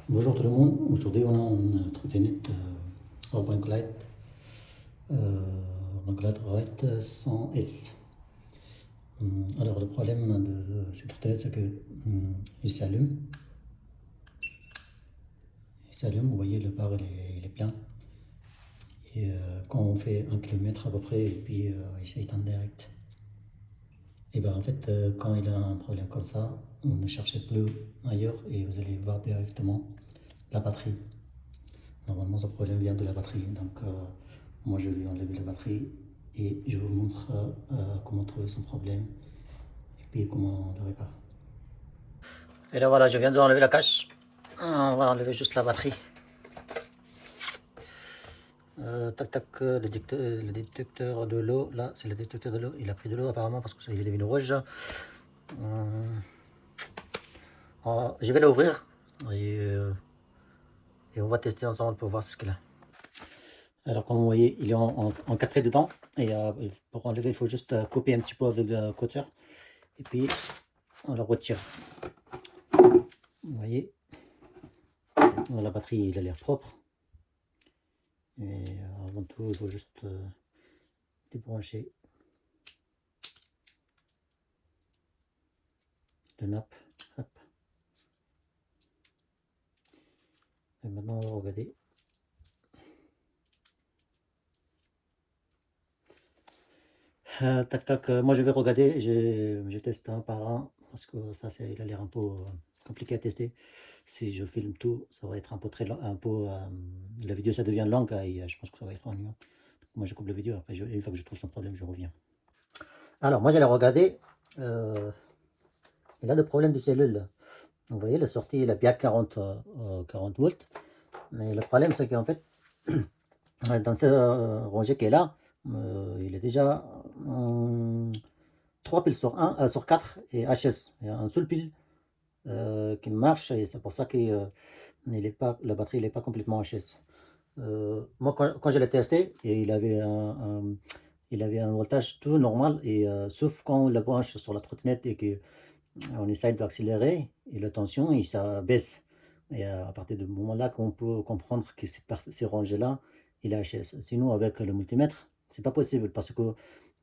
Bonjour tout le monde, aujourd'hui on a une trottinette Urban Glide, Urban Glide Ride 100S. Alors le problème de cette trottinette c'est que il s'allume, vous voyez le bar il est plein. Et quand on fait 1 km à peu près et puis il s'éteint direct. Et ben en fait quand il a un problème comme ça, on ne cherchez plus ailleurs et vous allez voir directement la batterie. Normalement, ce problème vient de la batterie. Donc, moi, je vais enlever la batterie et je vous montre comment trouver son problème et puis comment on le répare. Et là, voilà, je viens d'enlever la cache. On va enlever juste la batterie. Tac, tac, le détecteur de l'eau. Là, c'est le détecteur de l'eau. Il a pris de l'eau apparemment parce qu'il est devenu rouge. Je vais l'ouvrir et on va tester ensemble pour voir ce qu'il a. Alors comme vous voyez, il est encastré dedans. Et pour enlever, il faut juste couper un petit peu avec le cutter. Et puis, on le retire. Vous voyez, la batterie, il a l'air propre. Et avant tout, il faut juste débrancher le nappe. Hop. Et maintenant, on va regarder. Tac tac, moi je vais regarder, je teste un par un parce que ça il a l'air un peu compliqué à tester. Si je filme tout, ça va être un peu très long, la vidéo ça devient longue et je pense que ça va être ennuyant. Moi je coupe la vidéo, après une fois que je trouve son problème, je reviens. Alors moi j'allais regarder, il a le problème de cellule. Vous voyez la sortie, il a bien 40 volts, mais le problème c'est qu'en fait, dans ce rangé qui est là, il est déjà 3 piles sur 4 et HS. Il y a un seul pile qui marche et c'est pour ça que la batterie n'est pas complètement HS. Moi, quand je l'ai testé, et il avait un voltage tout normal, et sauf quand on la branche sur la trottinette et qu'on essaye d'accélérer, et la tension, ça baisse. Et à partir du moment là qu'on peut comprendre que ces rangées-là, il est HS. Sinon, avec le multimètre, c'est pas possible parce que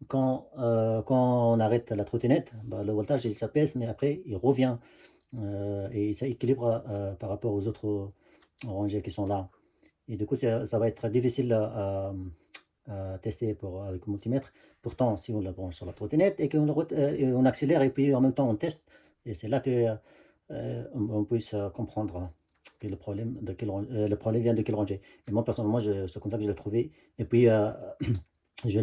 quand on arrête la trottinette, bah, le voltage il s'apaise, mais après il revient et ça équilibre par rapport aux autres rangées qui sont là. Et du coup, ça va être difficile à tester avec le multimètre. Pourtant, si on la branche sur la trottinette et on accélère et puis en même temps on teste, et c'est là que on puisse comprendre que le problème vient de quelle rangée. Et moi, personnellement, c'est comme ça que je l'ai trouvé. Et puis, je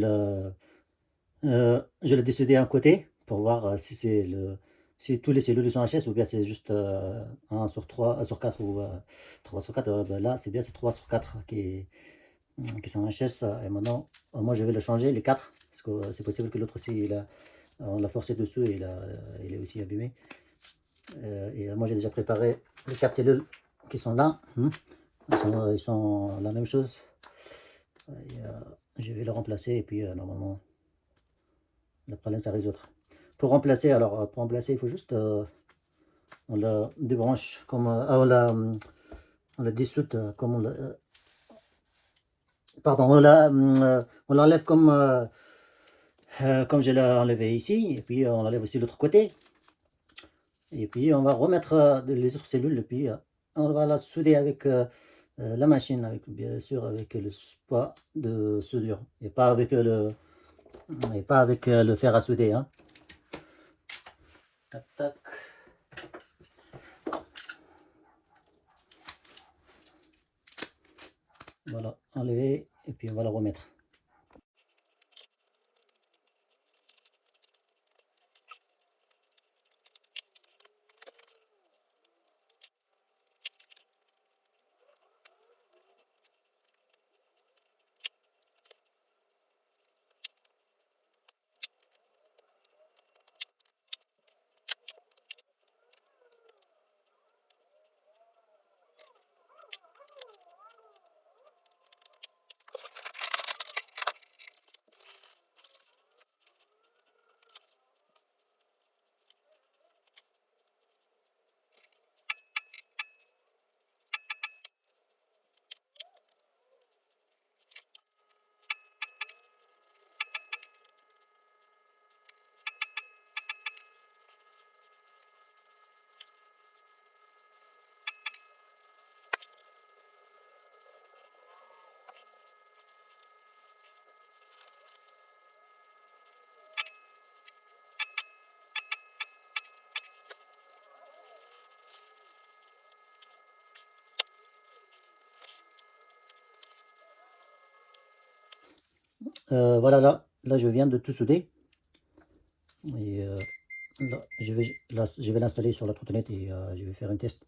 l'ai décidé à un côté pour voir si tous les cellules sont HS ou bien c'est juste 1 sur 3, 1 sur 4 ou 3 sur 4. Ben là, c'est bien, c'est 3 sur 4 qui sont HS. Et maintenant, moi, je vais le changer, les 4, parce que c'est possible que l'autre aussi, on l'a forcé dessus et il est aussi abîmé. Et moi, j'ai déjà préparé les 4 cellules qui sont là. Ils sont la même chose. Et, je vais le remplacer et puis normalement, le problème ça résoudre. Pour remplacer, il faut juste on la débranche comme on la dissoute comme pardon, on l'enlève comme je l'ai enlevé ici, et puis on enlève aussi l'autre côté, et puis on va remettre les autres cellules, et puis on va la souder avec la machine, bien sûr avec le poids de soudure, et pas avec le fer à souder, hein. Tac tac. Voilà, enlever et puis on va la remettre. Voilà, là, je viens de tout souder. Et là, je vais l'installer sur la trottinette et je vais faire un test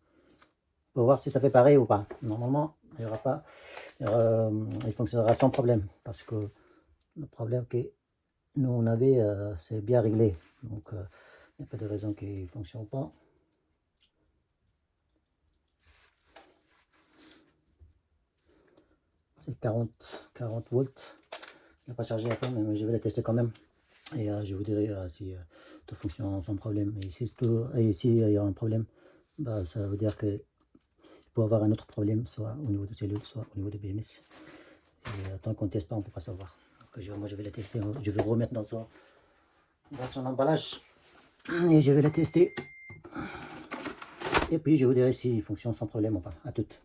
pour voir si ça fait pareil ou pas. Normalement, il y aura pas, il fonctionnera sans problème parce que le problème que nous on avait, c'est bien réglé. Donc, il n'y a pas de raison qu'il ne fonctionne pas. C'est 40 volts. Il n'a pas chargé à fond, mais je vais la tester quand même. Et je vous dirai si tout fonctionne sans problème. Et si il y a un problème, bah, ça veut dire que peut avoir un autre problème, soit au niveau de cellule, soit au niveau de BMS. Et tant qu'on ne teste pas, on ne peut pas savoir. Donc, moi, je vais la tester. Je vais remettre dans son emballage. Et je vais la tester. Et puis, je vous dirai s'il fonctionne sans problème ou pas. À toutes.